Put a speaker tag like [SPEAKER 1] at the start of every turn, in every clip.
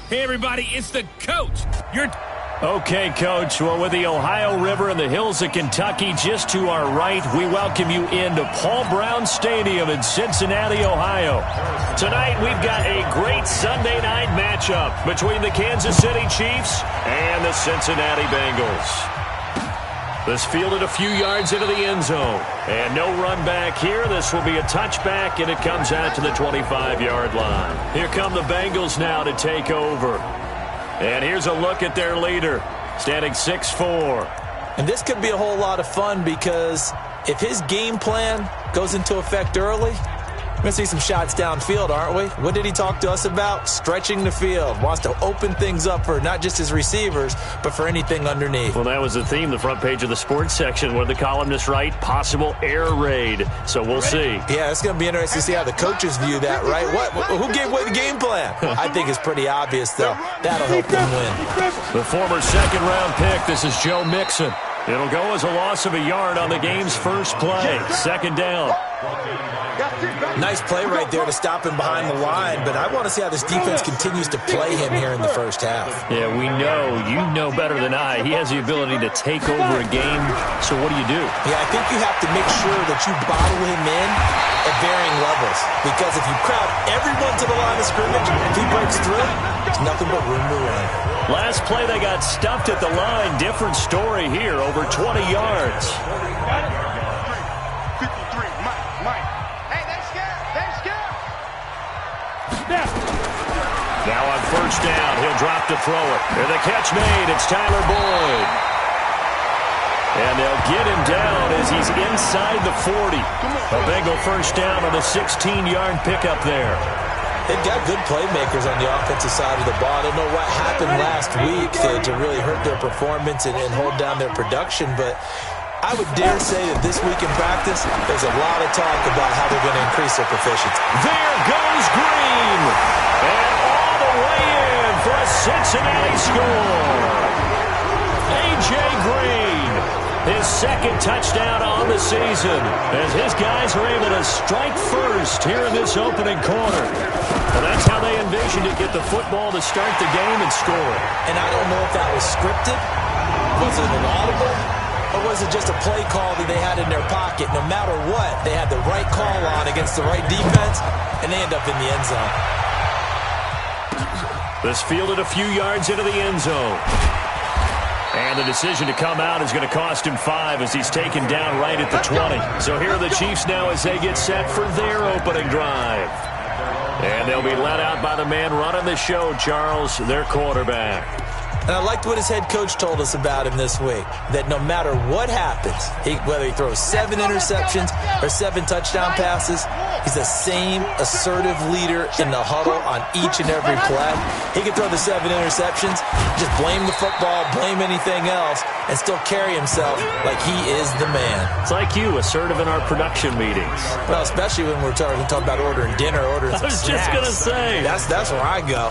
[SPEAKER 1] Hey, everybody, it's the coach.
[SPEAKER 2] Okay, Coach. Well, with the Ohio River and the hills of Kentucky just to our right, we welcome you into Paul Brown Stadium in Cincinnati, Ohio. Tonight, we've got a great Sunday night matchup between the Kansas City Chiefs and the Cincinnati Bengals. This fielded a few yards into the end zone. And no run back here. This will be a touchback, and it comes out to the 25-yard line. Here come the Bengals now to take over. And here's a look at their leader, standing 6'4".
[SPEAKER 3] And this could be a whole lot of fun because if his game plan goes into effect early, we're going to see some shots downfield, aren't we? What did he talk to us about? Stretching the field. Wants to open things up for not just his receivers, but for anything underneath.
[SPEAKER 2] Well, that was the theme, the front page of the sports section, where the columnists write, possible air raid. So we'll see.
[SPEAKER 3] Yeah, it's going to be interesting to see how the coaches view that, right? Who gave away the game plan? I think it's pretty obvious, though. That'll help them win.
[SPEAKER 2] The former second-round pick, this is Joe Mixon. It'll go as a loss of a yard on the game's first play. Second down.
[SPEAKER 3] Nice play right there to stop him behind the line, but I want to see how this defense continues to play him here in the first half.
[SPEAKER 2] Yeah, we know. You know better than I. He has the ability to take over a game, so what do you do?
[SPEAKER 3] Yeah, I think you have to make sure that you bottle him in at varying levels, because if you crowd everyone to the line of scrimmage, if he breaks through, there's nothing but room to run.
[SPEAKER 2] Last play, they got stuffed at the line. Different story here, over 20 yards. Now on first down, he'll drop to throw it. And the catch made, it's Tyler Boyd. And they'll get him down as he's inside the 40. A Bengal first down on a 16-yard pickup there.
[SPEAKER 3] They've got good playmakers on the offensive side of the ball. I don't know what happened last week to really hurt their performance and hold down their production, but I would dare say that this week in practice, there's a lot of talk about how they're going to increase their proficiency.
[SPEAKER 2] There goes Green. And all the way in for a Cincinnati score. A.J. Green, his second touchdown on the season, as his guys are able to strike first here in this opening quarter. And that's how they envisioned to get the football to start the game and score.
[SPEAKER 3] And I don't know if that was scripted. Was it an audible? Or was it just a play call that they had in their pocket? No matter what, they had the right call on against the right defense, and they end up in the end zone.
[SPEAKER 2] This fielded a few yards into the end zone. And the decision to come out is going to cost him 5 as he's taken down right at the 20. So here are the Chiefs now as they get set for their opening drive. And they'll be let out by the man running the show, Charles, their quarterback.
[SPEAKER 3] And I liked what his head coach told us about him this week, that no matter what happens, whether he throws 7 interceptions or 7 touchdown passes, he's the same assertive leader in the huddle on each and every play. He can throw the 7 interceptions, just blame the football, blame anything else, and still carry himself like he is the man.
[SPEAKER 2] It's like you, assertive in our production meetings.
[SPEAKER 3] Well, especially when we're talking about ordering dinner, ordering some snacks.
[SPEAKER 2] I was just going to say.
[SPEAKER 3] That's where I go.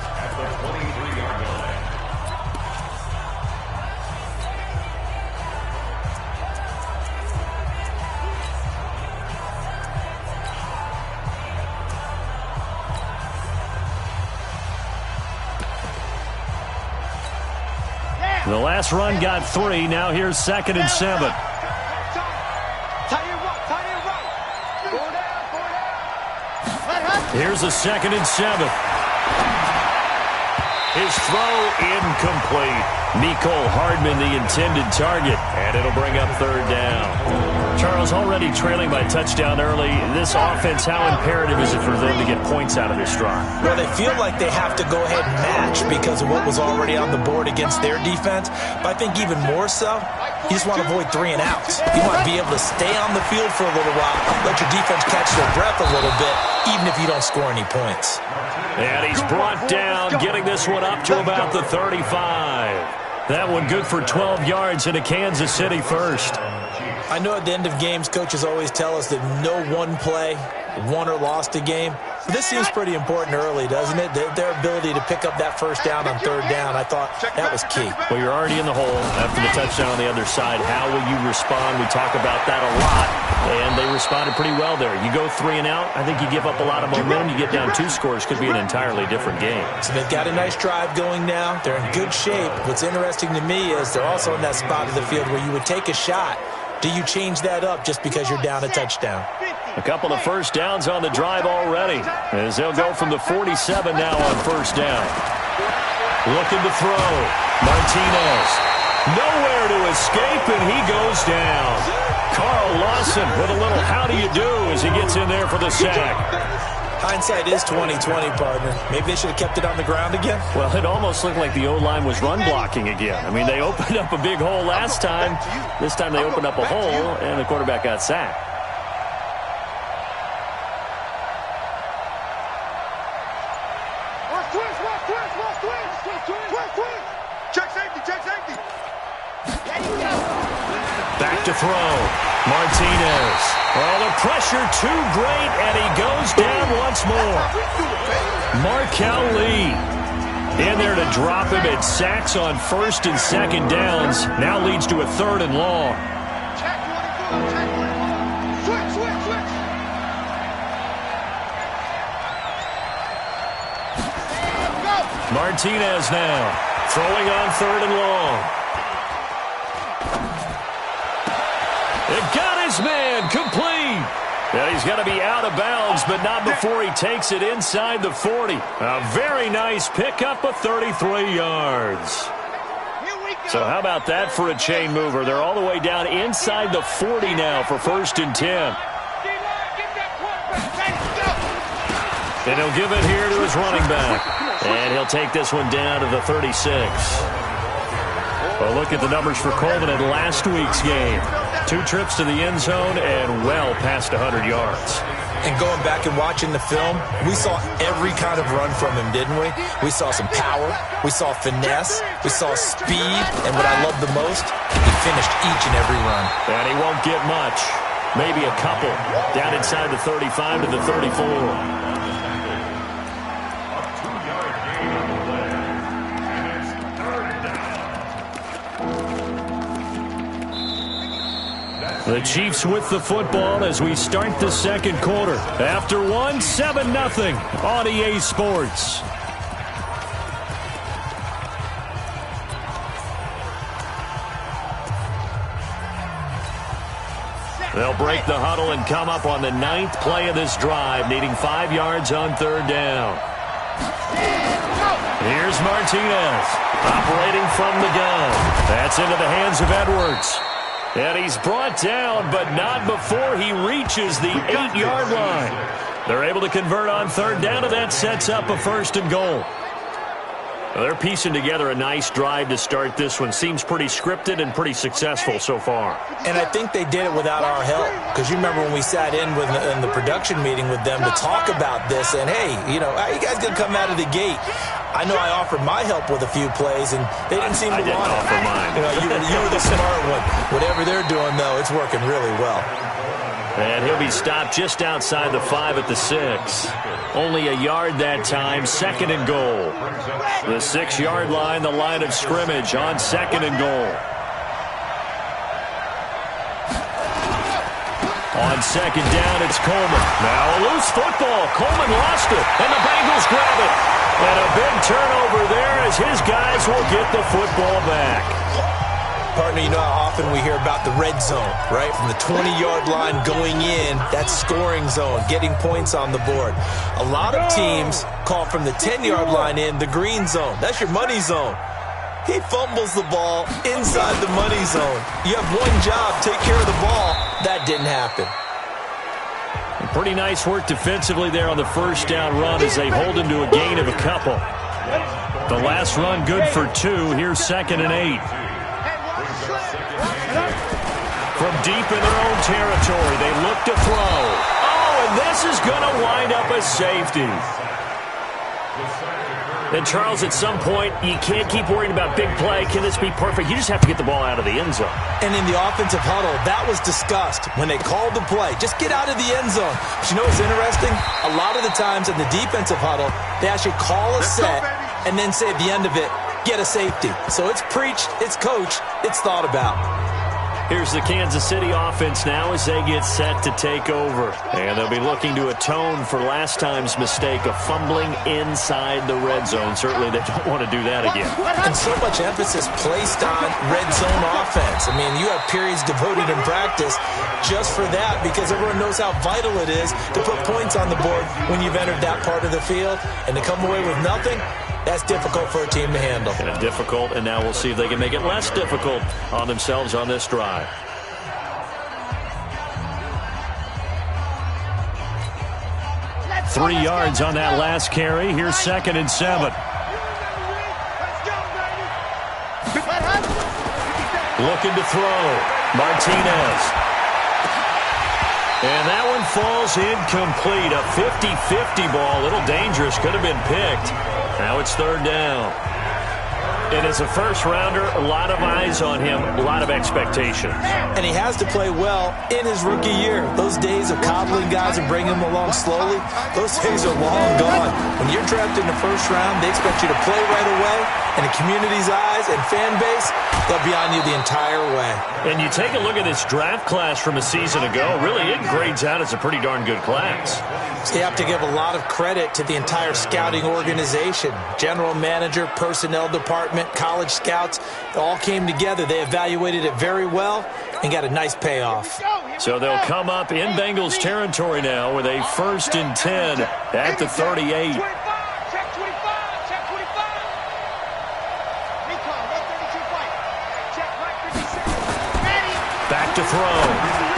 [SPEAKER 2] The last run got 3. Now here's 2nd and 7. Here's a 2nd and 7. His throw incomplete. Nicole Hardman, the intended target, and it'll bring up 3rd down. Charles, already trailing by touchdown early. This offense, how imperative is it for them to get points out of this drive?
[SPEAKER 3] Well, they feel like they have to go ahead and match because of what was already on the board against their defense. But I think even more so, you just want to avoid 3 and outs. You want to be able to stay on the field for a little while, let your defense catch their breath a little bit, even if you don't score any points.
[SPEAKER 2] And he's brought down, getting this one up to about the 35. That one good for 12 yards into Kansas City first.
[SPEAKER 3] I know at the end of games, coaches always tell us that no one play won or lost a game. But this seems pretty important early, doesn't it? Their ability to pick up that first down on third down, I thought that was key.
[SPEAKER 2] Well, you're already in the hole after the touchdown on the other side. How will you respond? We talk about that a lot, and they responded pretty well there. You go 3 and out, I think you give up a lot of momentum. You get down 2 scores, could be an entirely different game.
[SPEAKER 3] So they've got a nice drive going now. They're in good shape. What's interesting to me is they're also in that spot of the field where you would take a shot. Do you change that up just because you're down a touchdown?
[SPEAKER 2] A couple of first downs on the drive already, as they'll go from the 47 now on first down. Looking to throw. Martinez. Nowhere to escape, and he goes down. Carl Lawson with a little how do you do as he gets in there for the sack.
[SPEAKER 3] Hindsight is 20/20, partner. Maybe they should have kept it on the ground again.
[SPEAKER 2] Well, it almost looked like the O-line was run blocking again. I mean, they opened up a big hole last time. This time they opened up a hole, and the quarterback got sacked. Back to throw. Martinez. Oh, the pressure too great, and he goes down once more. Markel Lee in there to drop him at sacks on first and second downs. Now leads to a 3rd and long. Martinez now throwing on 3rd and long. It got his man complete. And he's going to be out of bounds, but not before he takes it inside the 40. A very nice pickup of 33 yards. So how about that for a chain mover? They're all the way down inside the 40 now for 1st and 10. And he'll give it here to his running back. And he'll take this one down to the 36. Well, look at the numbers for Coleman in last week's game. 2 trips to the end zone and well past 100 yards.
[SPEAKER 3] And going back and watching the film, we saw every kind of run from him, didn't we? We saw some power, we saw finesse, we saw speed, and what I love the most, he finished each and every run.
[SPEAKER 2] And he won't get much. Maybe a couple. Down inside the 35 to the 34. The Chiefs with the football as we start the second quarter. After 1, 7-0 on EA Sports. They'll break the huddle and come up on the 9th play of this drive, needing 5 yards on 3rd down. Here's Martinez, operating from the gun. That's into the hands of Edwards. And he's brought down, but not before he reaches the 8-yard line. They're able to convert on 3rd down, and that sets up a 1st and goal. Well, they're piecing together a nice drive to start this one. Seems pretty scripted and pretty successful so far.
[SPEAKER 3] And I think they did it without our help. Because you remember when we sat in the production meeting with them to talk about this, and hey, you know, how you guys going to come out of the gate? I know I offered my help with a few plays, and they didn't seem to want it.
[SPEAKER 2] I didn't offer mine.
[SPEAKER 3] You know, you were the smart one. Whatever they're doing, though, it's working really well.
[SPEAKER 2] And he'll be stopped just outside the 5 at the 6. Only a yard that time, 2nd and goal. The 6-yard line, the line of scrimmage on 2nd and goal. On 2nd down, it's Coleman. Now a loose football. Coleman lost it, and the Bengals grab it. And a big turnover there as his guys will get the football back.
[SPEAKER 3] Partner, you know how often we hear about the red zone, right? From the 20-yard line going in, that's scoring zone, getting points on the board. A lot of teams call from the 10-yard line in the green zone. That's your money zone. He fumbles the ball inside the money zone. You have one job, take care of the ball. That didn't happen.
[SPEAKER 2] Pretty nice work defensively there on the 1st down run as they hold him to a gain of a couple. The last run good for 2. Here's 2nd and 8. From deep in their own territory, they look to throw. Oh, and this is going to wind up a safety. And, Charles, at some point, you can't keep worrying about big play. Can this be perfect? You just have to get the ball out of the end zone.
[SPEAKER 3] And in the offensive huddle, that was discussed when they called the play. Just get out of the end zone. But you know what's interesting? A lot of the times in the defensive huddle, they actually call a set and then say at the end of it, get a safety. So it's preached, it's coached, it's thought about.
[SPEAKER 2] Here's the Kansas City offense now as they get set to take over. And they'll be looking to atone for last time's mistake of fumbling inside the red zone. Certainly they don't want to do that again.
[SPEAKER 3] And so much emphasis placed on red zone offense. I mean, you have periods devoted in practice just for that because everyone knows how vital it is to put points on the board when you've entered that part of the field. And to come away with nothing, that's difficult for a team to handle.
[SPEAKER 2] And difficult, and now we'll see if they can make it less difficult on themselves on this drive. Three yards on that last carry. Here's 2nd and 7. Looking to throw. Martinez. And that one falls incomplete. A 50-50 ball. A little dangerous. Could have been picked. Now it's 3rd down. And as a first-rounder, a lot of eyes on him, a lot of expectations.
[SPEAKER 3] And he has to play well in his rookie year. Those days of coddling guys and bringing them along slowly, those days are long gone. When you're drafted in the first round, they expect you to play right away. And the community's eyes and fan base, they'll be on you the entire way.
[SPEAKER 2] And you take a look at this draft class from a season ago, really it grades out as a pretty darn good class.
[SPEAKER 3] So you have to give a lot of credit to the entire scouting organization. General manager, personnel department, college scouts, it all came together. They evaluated it very well and got a nice payoff.
[SPEAKER 2] So they'll come up in Bengals territory now with a 1st and 10 at the 38. Back to throw.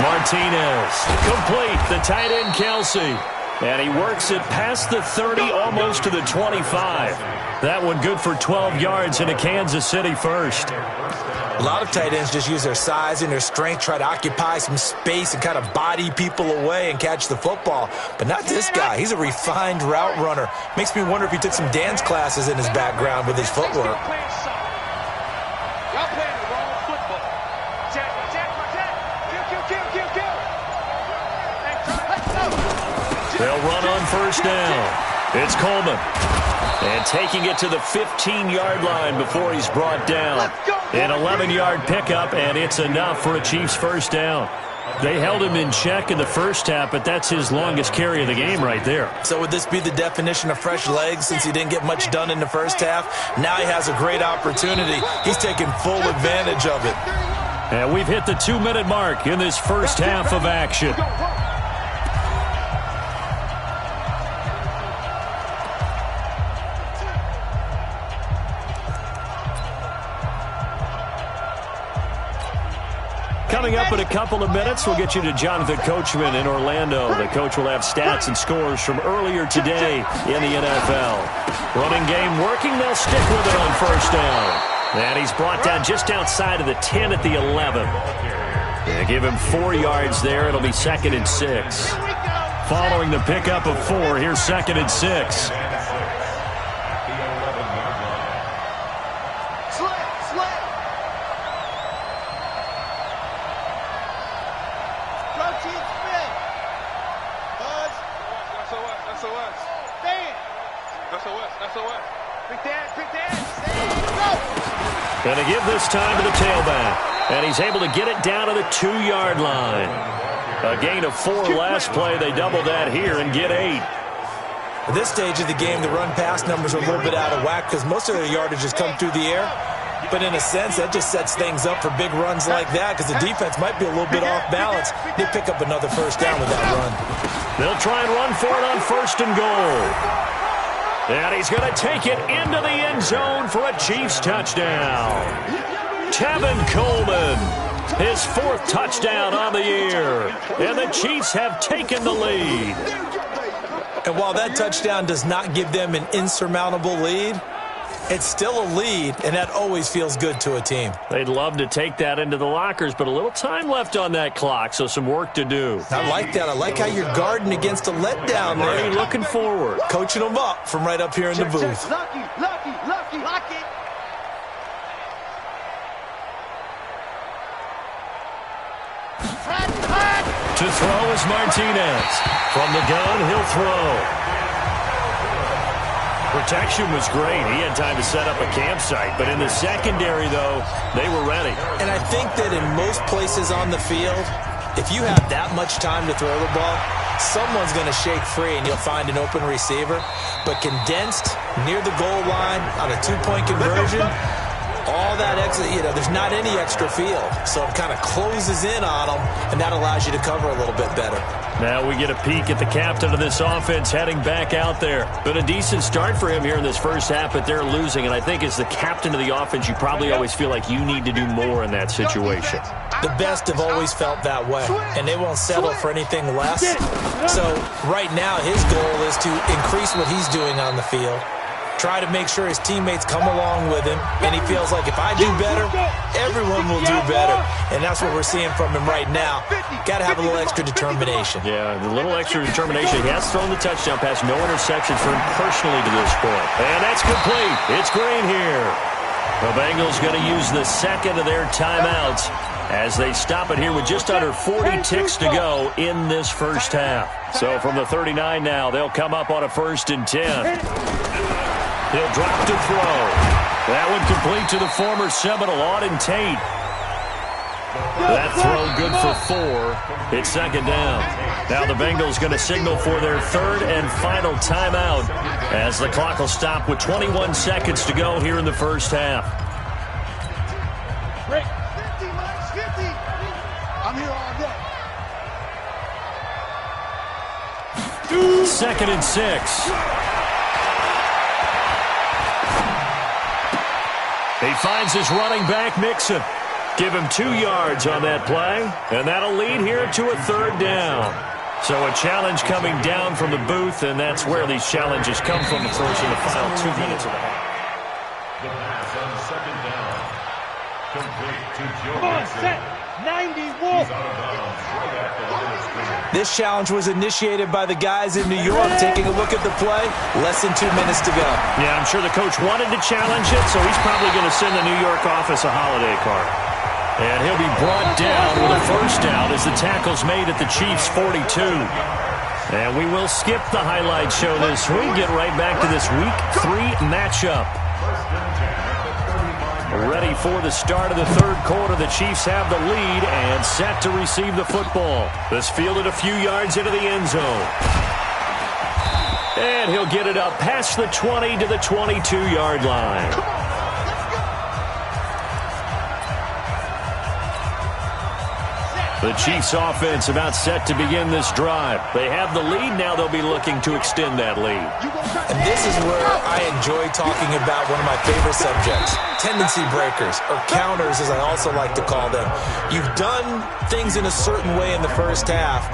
[SPEAKER 2] Martinez. Complete. The tight end, Kelsey. And he works it past the 30, almost to the 25. That one good for 12 yards into Kansas City first.
[SPEAKER 3] A lot of tight ends just use their size and their strength, try to occupy some space and kind of body people away and catch the football. But not this guy. He's a refined route runner. Makes me wonder if he took some dance classes in his background with his footwork.
[SPEAKER 2] They'll run on 1st down. It's Coleman. And taking it to the 15-yard line before he's brought down. An 11-yard pickup, and it's enough for a Chiefs 1st down. They held him in check in the first half, but that's his longest carry of the game right there.
[SPEAKER 3] So would this be the definition of fresh legs since he didn't get much done in the first half? Now he has a great opportunity. He's taking full advantage of it.
[SPEAKER 2] And we've hit the 2-minute mark in this first half of action. Coming up in a couple of minutes, we'll get you to Jonathan Coachman in Orlando. The coach will have stats and scores from earlier today in the NFL. Running game working. They'll stick with it on 1st down. And he's brought down just outside of the 10 at the 11. They give him 4 yards there. It'll be 2nd and 6. Following the pickup of 4, here's 2nd and 6. Going to give this time to the tailback. And he's able to get it down to the 2-yard line. A gain of 4 last play. They double that here and get 8.
[SPEAKER 3] At this stage of the game, the run-pass numbers are a little bit out of whack because most of their yardage has come through the air. But in a sense, that just sets things up for big runs like that because the defense might be a little bit off balance. They pick up another 1st down with that run.
[SPEAKER 2] They'll try and run for it on 1st and goal. And he's going to take it into the end zone for a Chiefs touchdown. Tevin Coleman, his 4th touchdown on the year. And the Chiefs have taken the lead.
[SPEAKER 3] And while that touchdown does not give them an insurmountable lead, It's still a lead, and that always feels good to a team.
[SPEAKER 2] They'd love to take that into the lockers, but a little time left on that clock, so some work to do.
[SPEAKER 3] I like that. I like how you're guarding against a letdown there.
[SPEAKER 2] Already looking forward.
[SPEAKER 3] Coaching them up from right up here in the booth.
[SPEAKER 4] Lucky, lock it.
[SPEAKER 2] To throw is Martinez. From the gun, he'll throw. Protection was great. He had time to set up a campsite. But in the secondary, though, they were ready.
[SPEAKER 3] And I think that in most places on the field, if you have that much time to throw the ball, someone's going to shake free and you'll find an open receiver. But condensed, near the goal line, on a two-point conversion, all that extra, there's not any extra field. So it kind of closes in on them, and that allows you to cover a little bit better.
[SPEAKER 2] Now we get a peek at the captain of this offense heading back out there. Been a decent start for him here in this first half, but they're losing. And I think as the captain of the offense, you probably always feel like you need to do more in that situation.
[SPEAKER 3] The best have always felt that way, and they won't settle for anything less. So right now his goal is to increase what he's doing on the field, try to make sure his teammates come along with him, and he feels like if I do better, everyone will do better. And that's what we're seeing from him right now. Got to have a little extra determination.
[SPEAKER 2] Yeah, a little extra determination. He has thrown the touchdown pass, no interceptions for him personally to this point. And that's complete. It's green here. The Bengals going to use the second of their timeouts as they stop it here with just under 40 ticks to go in this first half. So from the 39 now, they'll come up on a 1st and 10. He'll drop to throw. That one complete to the former Seminole, Auden Tate. That throw good for 4. It's 2nd down. Now the Bengals going to signal for their 3rd and final timeout as the clock will stop with 21 seconds to go here in the first half.
[SPEAKER 4] 50, I'm here all day.
[SPEAKER 2] 2nd and 6. He finds his running back, Mixon. Give him 2 yards on that play, and that'll lead here to a 3rd down. So a challenge coming down from the booth, and that's where these challenges come from, of course, in the final 2 minutes of the half.
[SPEAKER 5] The pass on 2nd down. Complete to Joe
[SPEAKER 4] Come on,
[SPEAKER 5] Mixon.
[SPEAKER 4] set. 91.
[SPEAKER 5] He's out of bounds right at the line of scrimmage.
[SPEAKER 3] This challenge was initiated by the guys in New York. Taking a look at the play, less than 2 minutes to go.
[SPEAKER 2] Yeah, I'm sure the coach wanted to challenge it, so he's probably going to send the New York office a holiday card. And he'll be brought down with a 1st down as the tackle's made at the Chiefs' 42. And we will skip the highlight show this week. Get right back to this Week 3 matchup. Ready for the start of the 3rd quarter. The Chiefs have the lead and set to receive the football. This fielded a few yards into the end zone. And he'll get it up past the 20 to the 22-yard line. The Chiefs offense about set to begin this drive. They have the lead. Now they'll be looking to extend that lead.
[SPEAKER 3] And this is where I enjoy talking about one of my favorite subjects, tendency breakers, or counters as I also like to call them. You've done things in a certain way in the first half,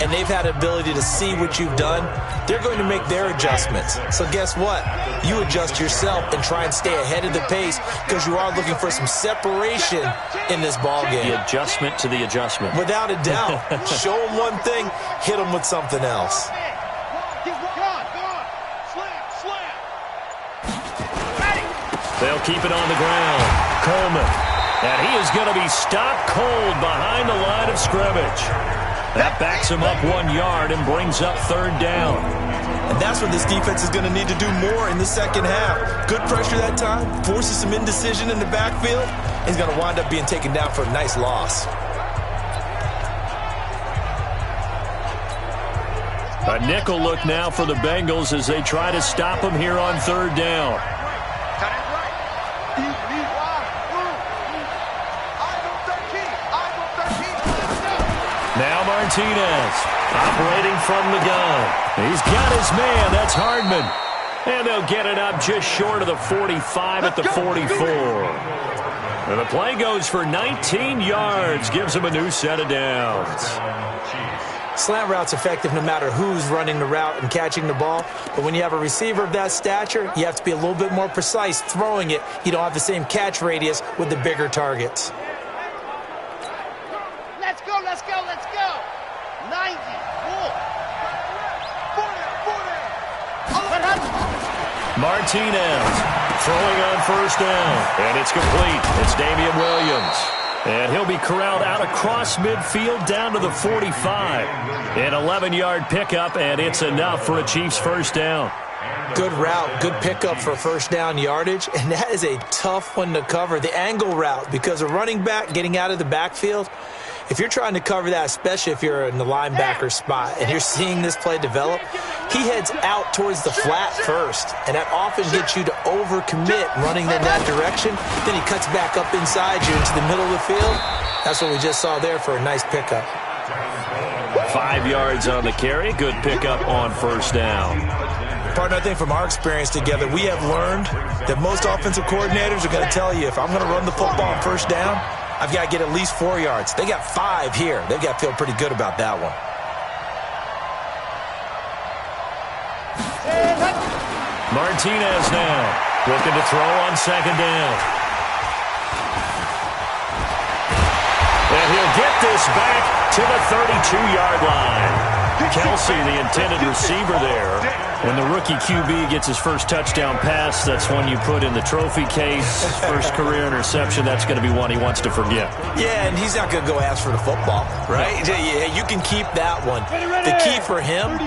[SPEAKER 3] and they've had the ability to see what you've done. They're going to make their adjustments. So guess what? You adjust yourself and try and stay ahead of the pace because you are looking for some separation in this ball game.
[SPEAKER 2] The adjustment to the adjustment.
[SPEAKER 3] Without a doubt. Show them one thing, hit them with something else.
[SPEAKER 2] They'll keep it on the ground. Coleman. And he is going to be stopped cold behind the line of scrimmage. That backs him up 1 yard and brings up 3rd down.
[SPEAKER 3] And that's what this defense is going to need to do more in the second half. Good pressure that time, forces some indecision in the backfield. He's going to wind up being taken down for a nice loss.
[SPEAKER 2] A nickel look now for the Bengals as they try to stop him here on 3rd down. Now Martinez operating from the gun. He's got his man. That's Hardman. And they'll get it up just short of the 45 at the 44. And the play goes for 19 yards. Gives him a new set of downs.
[SPEAKER 3] Slant route's effective no matter who's running the route and catching the ball. But when you have a receiver of that stature, you have to be a little bit more precise throwing it. You don't have the same catch radius with the bigger targets.
[SPEAKER 4] Let's go, let's go, let's go. 90, Wolf. 40.
[SPEAKER 2] Martinez throwing on first down. And it's complete. It's Damian Williams. And he'll be corralled out across midfield down to the 45. An 11-yard pickup, and it's enough for a Chiefs first down.
[SPEAKER 3] Good route, good pickup for first down yardage, and that is a tough one to cover, the angle route, because a running back getting out of the backfield, if you're trying to cover that, especially if you're in the linebacker spot and you're seeing this play develop, he heads out towards the flat first, and that often gets you to overcommit running in that direction. Then he cuts back up inside you into the middle of the field. That's what we just saw there for a nice pickup.
[SPEAKER 2] 5 yards on the carry. Good pickup on first down.
[SPEAKER 3] Partner, I think from our experience together, we have learned that most offensive coordinators are going to tell you, if I'm going to run the football on first down, I've got to get at least 4 yards. They got 5 here. They've got to feel pretty good about that one.
[SPEAKER 2] Martinez now looking to throw on second down. And he'll get this back to the 32-yard line. Kelsey, the intended receiver there. When the rookie QB gets his first touchdown pass, that's one you put in the trophy case. First career interception, that's going to be one he wants to forget.
[SPEAKER 3] Yeah, and he's not going to go ask for the football, right? No. Yeah, you can keep that one. The key for him...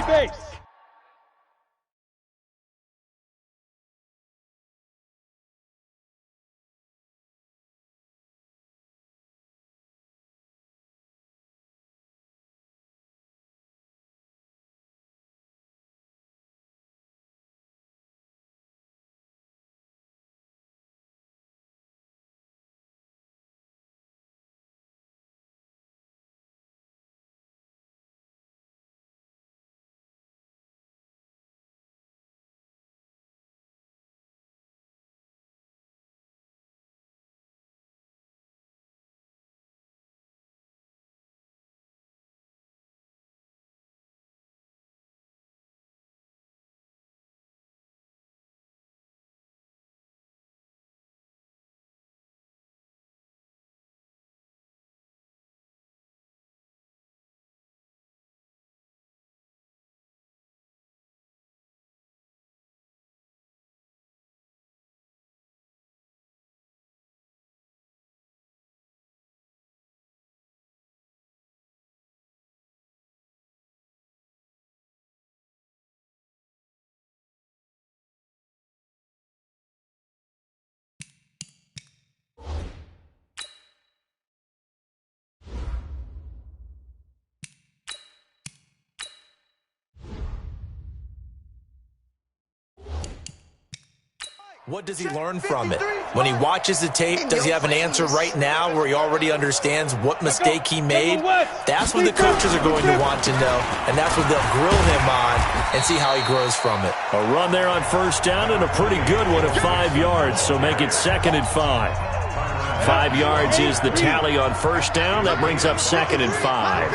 [SPEAKER 3] What does he learn from it? When he watches the tape, does he have an answer right now where he already understands what mistake he made? That's what the coaches are going to want to know, and that's what they'll grill him on and see how he grows from it.
[SPEAKER 2] A run there on first down and a pretty good one at 5 yards, so make it 2nd and 5. 5 yards is the tally on first down. That brings up 2nd and 5.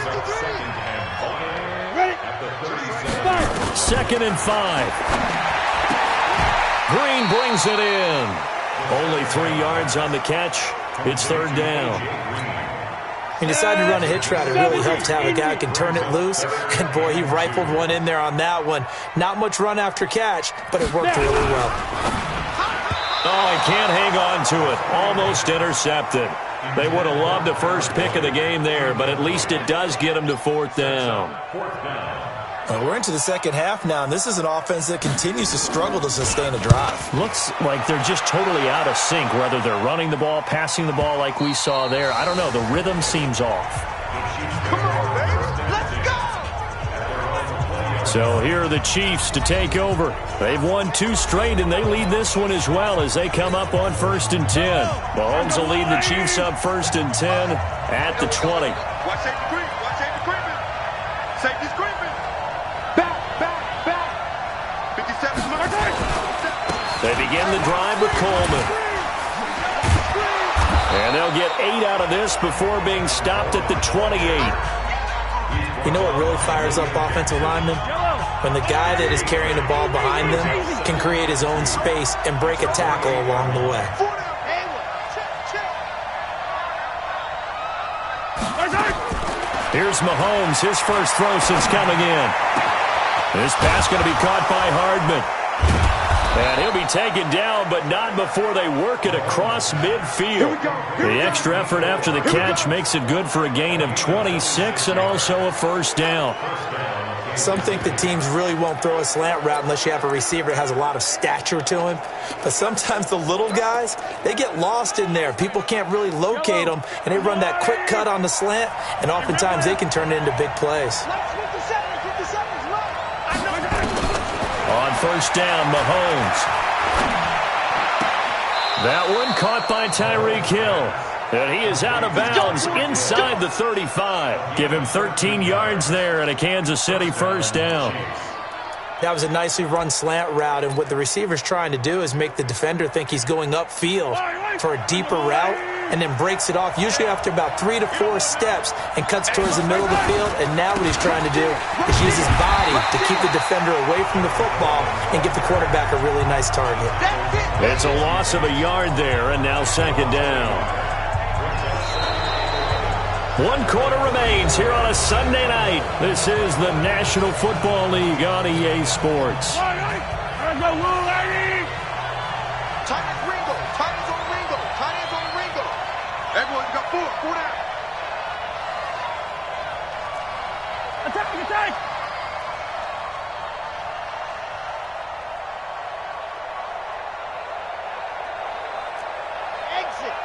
[SPEAKER 2] 2nd and 5. Green brings it in. Only 3 yards on the catch. It's 3rd down.
[SPEAKER 3] He decided to run a hitch route. It really helped to have a guy who can turn it loose. And, boy, he rifled one in there on that one. Not much run after catch, but it worked really well.
[SPEAKER 2] Oh, he can't hang on to it. Almost intercepted. They would have loved the first pick of the game there, but at least it does get him to 4th down.
[SPEAKER 3] We're into the second half now, and this is an offense that continues to struggle to sustain a drive.
[SPEAKER 2] Looks like they're just totally out of sync, whether they're running the ball, passing the ball like we saw there. I don't know. The rhythm seems off.
[SPEAKER 4] Come on, baby. Let's go!
[SPEAKER 2] So here are the Chiefs to take over. They've won 2 straight, and they lead this one as well as they come up on 1st and 10. Mahomes will lead the Chiefs up 1st and 10 at the 20.
[SPEAKER 4] Watch safety creep. Watch safety creeping. Safety's creeping. Back. 57's marking.
[SPEAKER 2] They begin the drive with Coleman. And they'll get 8 out of this before being stopped at the 28.
[SPEAKER 3] You know what really fires up offensive linemen? When the guy that is carrying the ball behind them can create his own space and break a tackle along the way.
[SPEAKER 2] Here's Mahomes, his first throw since coming in. This pass going to be caught by Hardman. And he'll be taken down, but not before they work it across midfield. The extra effort after the catch makes it good for a gain of 26 and also a first down.
[SPEAKER 3] Some think the teams really won't throw a slant route unless you have a receiver that has a lot of stature to him. But sometimes the little guys, they get lost in there. People can't really locate them, and they run that quick cut on the slant, and oftentimes they can turn it into big plays.
[SPEAKER 2] On first down, Mahomes. That one caught by Tyreek Hill. And he is out of bounds inside the 35. Give him 13 yards there and a Kansas City first down.
[SPEAKER 3] That was a nicely run slant route, and what the receiver's trying to do is make the defender think he's going upfield for a deeper route and then breaks it off, usually after about 3 to 4 steps, and cuts towards the middle of the field. And now what he's trying to do is use his body to keep the defender away from the football and give the quarterback a really nice target.
[SPEAKER 2] It's a loss of a yard there, and now second down. 1 quarter remains here on a Sunday night. This is the National Football League on EA Sports.
[SPEAKER 4] Tight ends on Ringo. Tight ends on Ringo. Tight ends on Ringo. Everyone, you got 4 down.
[SPEAKER 6] Attack! Exit.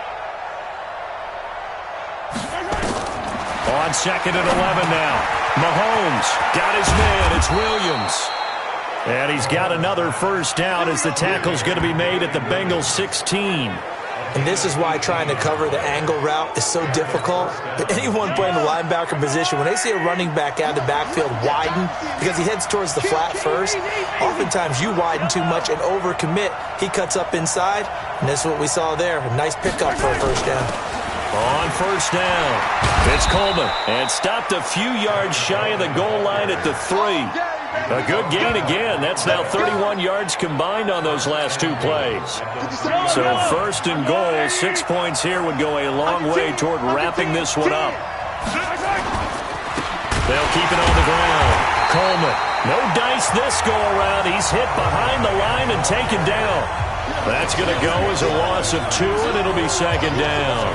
[SPEAKER 2] On second and 11 now. Mahomes got his man. It's Williams. And he's got another first down as the tackle's going to be made at the Bengals 16.
[SPEAKER 3] And this is why trying to cover the angle route is so difficult. Anyone playing the linebacker position, when they see a running back out of the backfield widen because he heads towards the flat first, oftentimes you widen too much and overcommit. He cuts up inside, and this is what we saw there. A nice pickup for a first down.
[SPEAKER 2] On first down, it's Coleman, and stopped a few yards shy of the goal line at the 3. A good gain again. That's now 31 yards combined on those last 2 plays. So first and goal, 6 points here would go a long way toward wrapping this one up. They'll keep it on the ground. Coleman, no dice this go around. He's hit behind the line and taken down. That's going to go as a loss of 2, and it'll be second down.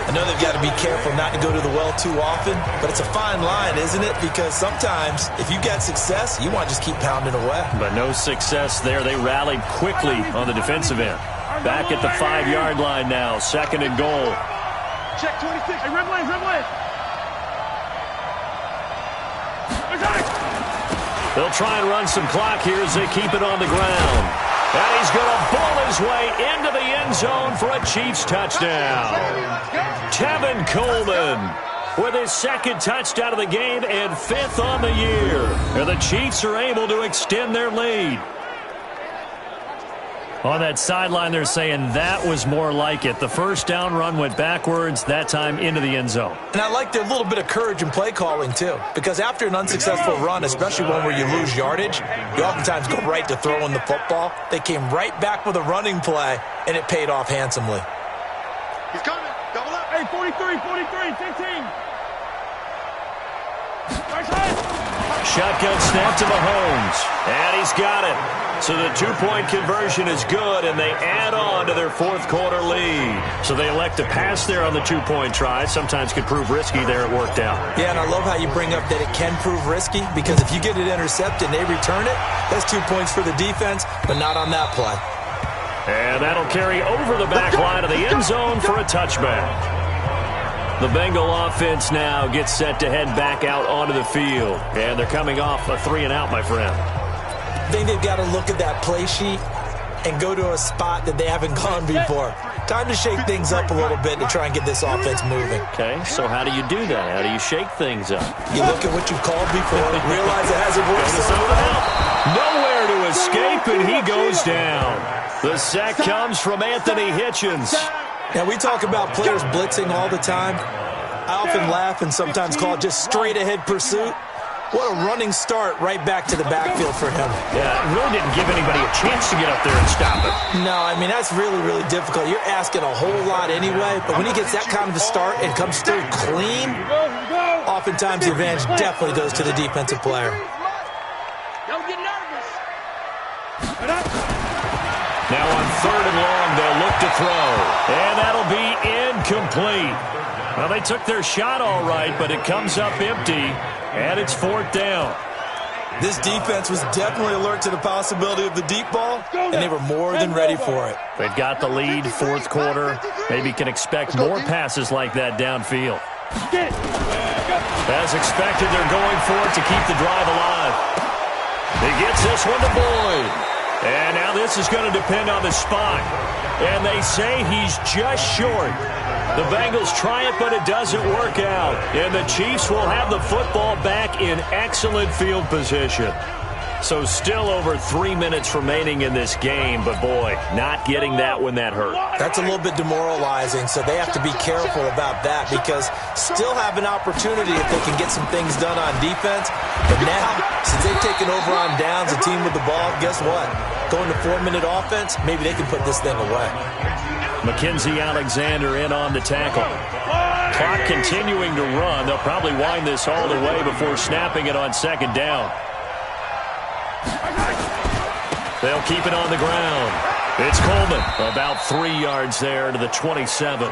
[SPEAKER 3] I know they've got to be careful not to go to the well too often, but it's a fine line, isn't it? Because sometimes if you get success, you want to just keep pounding away.
[SPEAKER 2] But no success there. They rallied quickly on the defensive end. Back at the 5-yard line now, second and goal.
[SPEAKER 6] Check 26. Hey, red line.
[SPEAKER 2] They'll try and run some clock here as they keep it on the ground. And he's going to ball his way into the end zone for a Chiefs touchdown. Tevin Coleman with his second touchdown of the game and 5th on the year. And the Chiefs are able to extend their lead. On that sideline, they're saying that was more like it. The first down run went backwards, that time into the end zone.
[SPEAKER 3] And I like their little bit of courage in play calling, too. Because after an unsuccessful run, especially one where you lose yardage, you oftentimes go right to throwing the football. They came right back with a running play, and it paid off handsomely.
[SPEAKER 4] He's coming. Double up.
[SPEAKER 6] Hey, 43, 15. Right side.
[SPEAKER 2] Shotgun snap to Mahomes, and he's got it. So the 2-point conversion is good, and they add on to their 4th quarter lead. So they elect to pass there on the 2-point try. Sometimes could prove risky there. It worked out.
[SPEAKER 3] Yeah, and I love how you bring up that it can prove risky, because if you get it intercepted and they return it, that's 2 points for the defense, but not on that play.
[SPEAKER 2] And that'll carry over the back line of the end zone for a touchback. The Bengal offense now gets set to head back out onto the field. And they're coming off a 3-and-out, my friend.
[SPEAKER 3] I think they've got to look at that play sheet and go to a spot that they haven't gone before. Time to shake things up a little bit to try and get this offense moving.
[SPEAKER 2] Okay, so how do you do that? How do you shake things up?
[SPEAKER 3] You look at what you've called before, realize it hasn't worked so well.
[SPEAKER 2] Nowhere to escape, and he goes down. The sack comes from Anthony Hitchens.
[SPEAKER 3] Now, we talk about players blitzing all the time, I often laugh and sometimes call it just straight-ahead pursuit. What a running start right back to the backfield for him.
[SPEAKER 2] Yeah, it really didn't give anybody a chance to get up there and stop it.
[SPEAKER 3] No, I mean, that's really, really difficult. You're asking a whole lot anyway, but when he gets that kind of a start and comes through clean, oftentimes the advantage definitely goes to the defensive player.
[SPEAKER 6] Don't get nervous.
[SPEAKER 2] Now on 3rd and long, they'll look to throw. And that'll be incomplete. Well, they took their shot all right, but it comes up empty. And it's 4th down.
[SPEAKER 3] This defense was definitely alert to the possibility of the deep ball, and they were more than ready for it.
[SPEAKER 2] They've got the lead, 4th quarter. Maybe can expect more passes like that downfield. As expected, they're going for it to keep the drive alive. He gets this one to Boyd. And now this is going to depend on the spot. And they say he's just short. The Bengals try it, but it doesn't work out. And the Chiefs will have the football back in excellent field position. So still over 3 minutes remaining in this game, but boy, not getting that when that hurt.
[SPEAKER 3] That's a little bit demoralizing, so they have to be careful about that because still have an opportunity if they can get some things done on defense. But now, since they've taken over on downs, a team with the ball, guess what? Going to 4-minute offense, maybe they can put this thing away.
[SPEAKER 2] Mackenzie Alexander in on the tackle. Clock continuing to run. They'll probably wind this all the way before snapping it on 2nd down. They'll keep it on the ground. It's Coleman. About 3 yards there to the 27.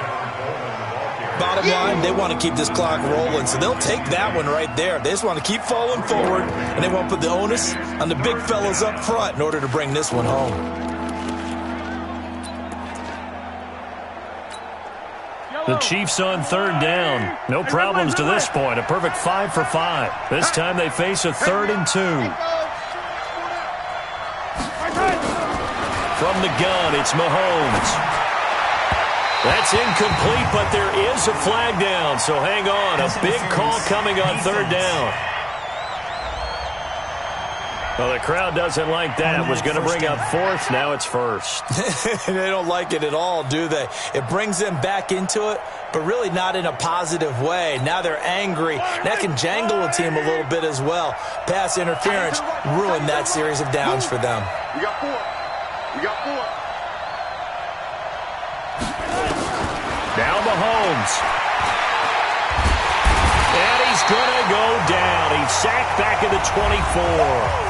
[SPEAKER 3] Bottom line, they want to keep this clock rolling, so they'll take that one right there. They just want to keep falling forward, and they want to put the onus on the big fellas up front in order to bring this one home.
[SPEAKER 2] The Chiefs on 3rd down. No problems to this point. A perfect 5 for 5. This time they face a 3rd and 2. From the gun, it's Mahomes. That's incomplete, but there is a flag down, so hang on. A big call coming on 3rd down. Well, the crowd doesn't like that. Was going to bring up 4th. Now it's 1st.
[SPEAKER 3] They don't like it at all, do they? It brings them back into it, but really not in a positive way. Now they're angry. That can jangle a team a little bit as well. Pass interference ruined that series of downs for them.
[SPEAKER 4] We got 4. We got 4.
[SPEAKER 2] Now Mahomes. And he's going to go down. He's sacked back at the 24.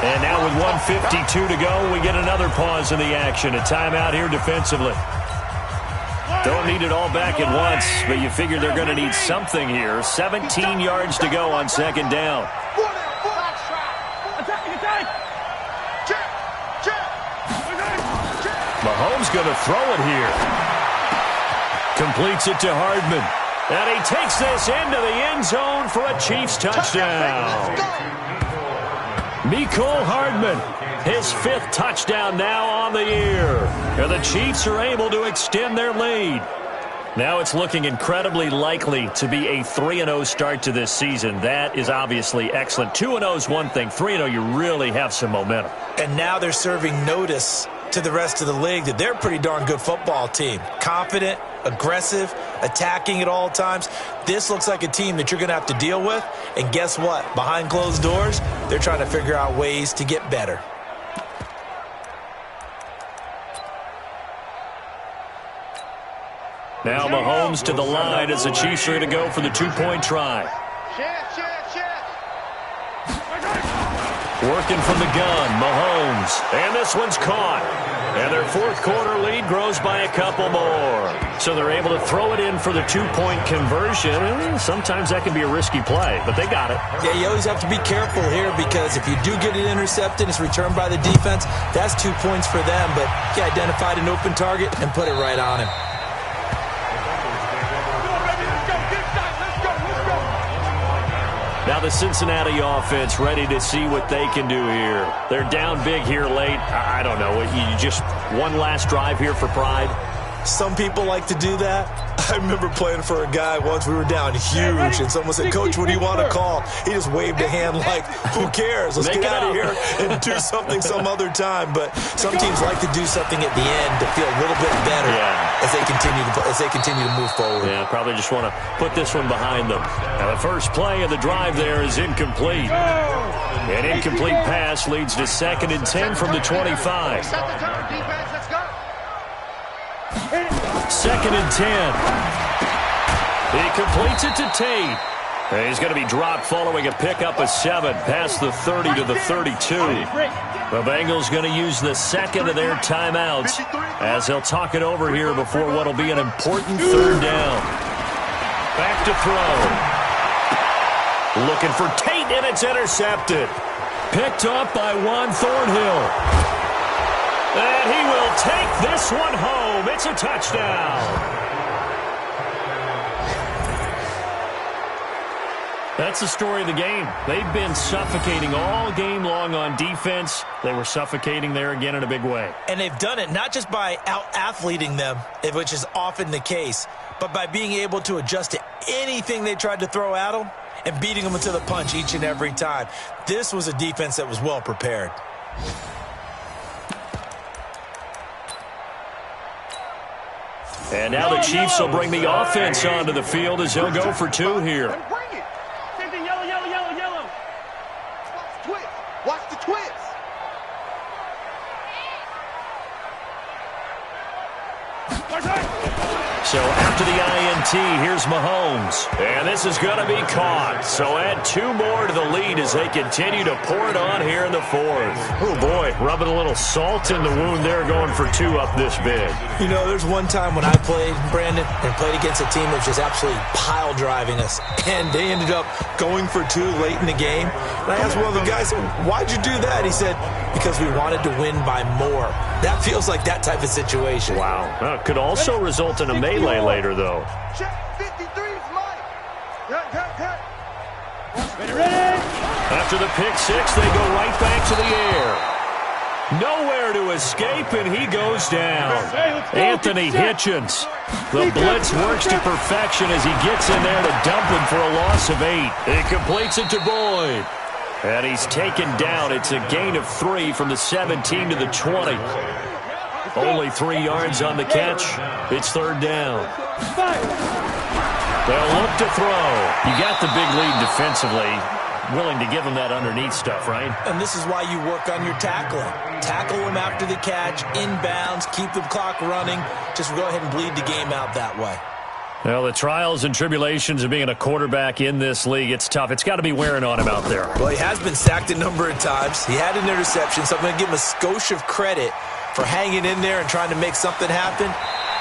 [SPEAKER 2] And now with 1:52 to go, we get another pause in the action. A timeout here defensively. Don't need it all back at once, but you figure they're going to need something here. 17 yards to go on 2nd down. Mahomes going to throw it here. Completes it to Hardman. And he takes this into the end zone for a Chiefs touchdown. Mecole Hardman, his 5th touchdown now on the year. And the Chiefs are able to extend their lead. Now it's looking incredibly likely to be a 3-0 start to this season. That is obviously excellent. 2-0 is one thing. 3-0, you really have some momentum.
[SPEAKER 3] And now they're serving notice to the rest of the league that they're a pretty darn good football team. Confident, aggressive, attacking at all times. This looks like a team that you're going to have to deal with. And guess what? Behind closed doors, they're trying to figure out ways to get better.
[SPEAKER 2] Now Mahomes to the line as the Chiefs are going to go for the 2-point try. Working from the gun, Mahomes. And this one's caught. And their 4th quarter lead grows by a couple more. So they're able to throw it in for the 2-point conversion. Sometimes that can be a risky play, but they got it.
[SPEAKER 3] Yeah, you always have to be careful here because if you do get it intercepted, it's returned by the defense. That's 2 points for them, but he identified an open target and put it right on him.
[SPEAKER 2] Now the Cincinnati offense ready to see what they can do here. They're down big here late. I don't know. You just one last drive here for pride?
[SPEAKER 3] Some people like to do that. I remember playing for a guy once. We were down huge, and someone said, "Coach, what do you want to call?" He just waved a hand like, "Who cares? Let's get out of here and do something some other time." But some teams like to do something at the end to feel a little bit better as they continue to move forward.
[SPEAKER 2] Yeah, probably just want to put this one behind them. Now, the first play of the drive there is incomplete. An incomplete pass leads to 2nd and 10 from the 25.
[SPEAKER 4] Set the turn, defense. Let's go.
[SPEAKER 2] 2nd and 10. He completes it to Tate. And he's going to be dropped following a pickup of 7 past the 30 to the 32. The Bengals going to use the second of their timeouts as they'll talk it over here before what will be an important 3rd down. Back to throw. Looking for Tate, and it's intercepted. Picked up by Juan Thornhill. And he will take this one home. It's a touchdown. That's the story of the game. They've been suffocating all game long on defense. They were suffocating there again in a big way.
[SPEAKER 3] And they've done it not just by out-athleting them, which is often the case, but by being able to adjust to anything they tried to throw at them and beating them to the punch each and every time. This was a defense that was well prepared.
[SPEAKER 2] And now the Chiefs will bring the offense onto the field as they'll go for 2 here.
[SPEAKER 4] Bring it.
[SPEAKER 6] Same thing, yellow, yellow, yellow, yellow.
[SPEAKER 4] Twist. Watch the twist.
[SPEAKER 2] So after the INT, here's Mahomes. And this is going to be caught. So add 2 more to the lead as they continue to pour it on here in the 4th. Oh, boy, rubbing a little salt in the wound there, going for 2 up this big.
[SPEAKER 3] You know, there's one time when I played, Brandon, and played against a team that was just absolutely pile driving us. And they ended up going for 2 late in the game. And I asked one of the guys, "Why'd you do that?" He said, "Because we wanted to win by more." That feels like that type of situation.
[SPEAKER 2] Wow. Well, it could also result in a melee later, though.
[SPEAKER 4] Check 53 is mine. Cut.
[SPEAKER 6] Ready?
[SPEAKER 2] After the pick 6, they go right back to the air. Nowhere to escape, and he goes down. Anthony Hitchens. The blitz works to perfection as he gets in there to dump him for a loss of 8. He completes it to Boyd. And he's taken down. It's a gain of 3 from the 17 to the 20. Only 3 yards on the catch. It's 3rd down. They'll look to throw. You got the big lead defensively. Willing to give them that underneath stuff, right?
[SPEAKER 3] And this is why you work on your tackling. Tackle them after the catch, inbounds, keep the clock running. Just go ahead and bleed the game out that way.
[SPEAKER 2] Well, the trials and tribulations of being a quarterback in this league, it's tough. It's got to be wearing on him out there.
[SPEAKER 3] Well, he has been sacked a number of times. He had an interception, so I'm going to give him a skosh of credit for hanging in there and trying to make something happen,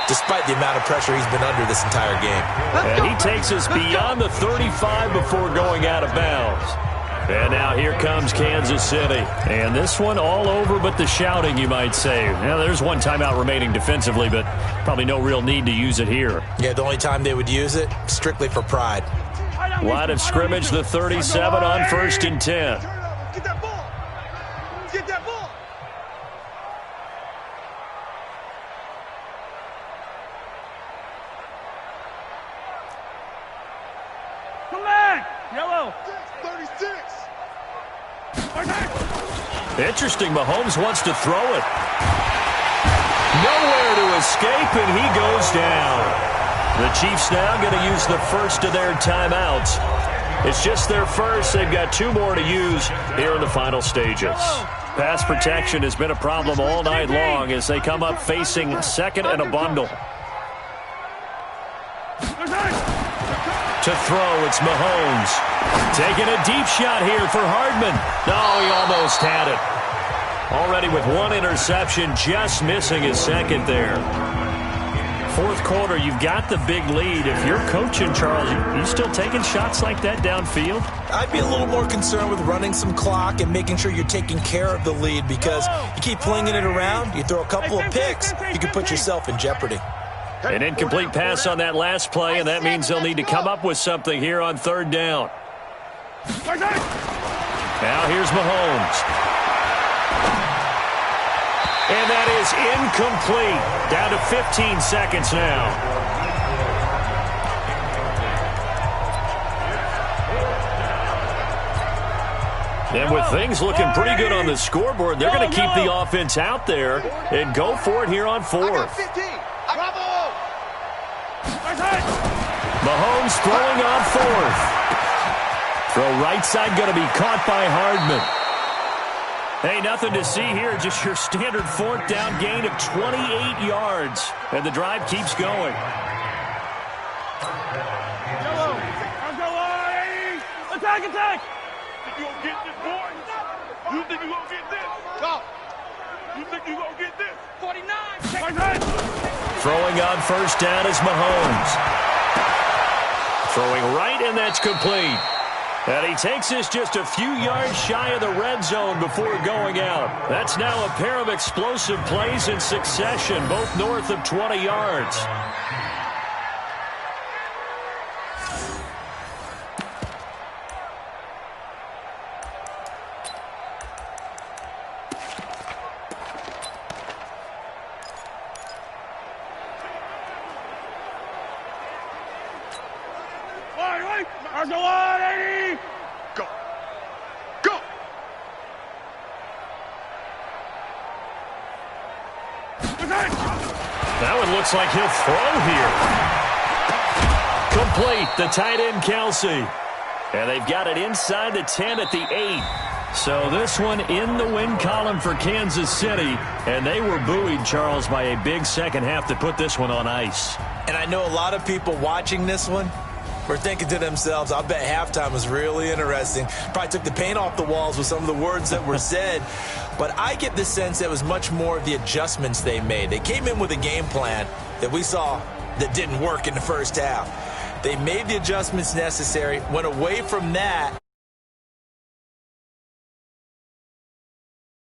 [SPEAKER 3] despite the amount of pressure he's been under this entire game.
[SPEAKER 2] And he takes us beyond the 35 before going out of bounds. And now here comes Kansas City. And this one all over but the shouting, you might say. Now, there's one timeout remaining defensively, but probably no real need to use it here.
[SPEAKER 3] Yeah, the only time they would use it, strictly for pride.
[SPEAKER 2] Line of scrimmage, the 37 on 1st and 10.
[SPEAKER 4] Get that ball. Get that ball.
[SPEAKER 6] Come back! Yellow!
[SPEAKER 4] 36.
[SPEAKER 2] Interesting, Mahomes wants to throw it. Nowhere to escape, and he goes down. The Chiefs now going to use the first of their timeouts. It's just their first. They've got 2 more to use here in the final stages. Pass protection has been a problem all night long as they come up facing 2nd and a bundle. To throw, it's Mahomes. Taking a deep shot here for Hardman. No, he almost had it. Already with 1 interception, just missing his 2nd there. 4th quarter, you've got the big lead. If you're coaching, Charles, you still taking shots like that downfield?
[SPEAKER 3] I'd be a little more concerned with running some clock and making sure you're taking care of the lead, because you keep flinging it around, you throw a couple of picks, you can put yourself in jeopardy.
[SPEAKER 2] An incomplete pass on that last play, and that means they'll need to come up with something here on 3rd down. Now here's Mahomes. And that is incomplete. Down to 15 seconds now. And with things looking pretty good on the scoreboard, they're going to keep the offense out there and go for it here on fourth. Mahomes throwing on fourth. Throw right side going to be caught by Hardman. Hey, nothing to see here, just your standard fourth down gain of 28 yards. And the drive keeps going.
[SPEAKER 6] Attack, attack!
[SPEAKER 4] You gonna get this, boy? You think you gonna get this? Go. You think you gonna get this?
[SPEAKER 6] 49!
[SPEAKER 2] Throwing on first down is Mahomes. Throwing right, and that's complete. And he takes this just a few yards shy of the red zone before going out. That's now a pair of explosive plays in succession, both north of 20 yards.
[SPEAKER 4] Go. Go.
[SPEAKER 2] That one looks like he'll throw here. Complete, the tight end Kelsey. And they've got it inside the 10 at the 8. So this one in the win column for Kansas City. And they were buoyed, Charles, by a big second half to put this one on ice.
[SPEAKER 3] And I know a lot of people watching this one were thinking to themselves, I bet halftime was really interesting. Probably took the paint off the walls with some of the words that were said. But I get the sense that it was much more of the adjustments they made. They came in with a game plan that we saw that didn't work in the first half. They made the adjustments necessary, went away from that,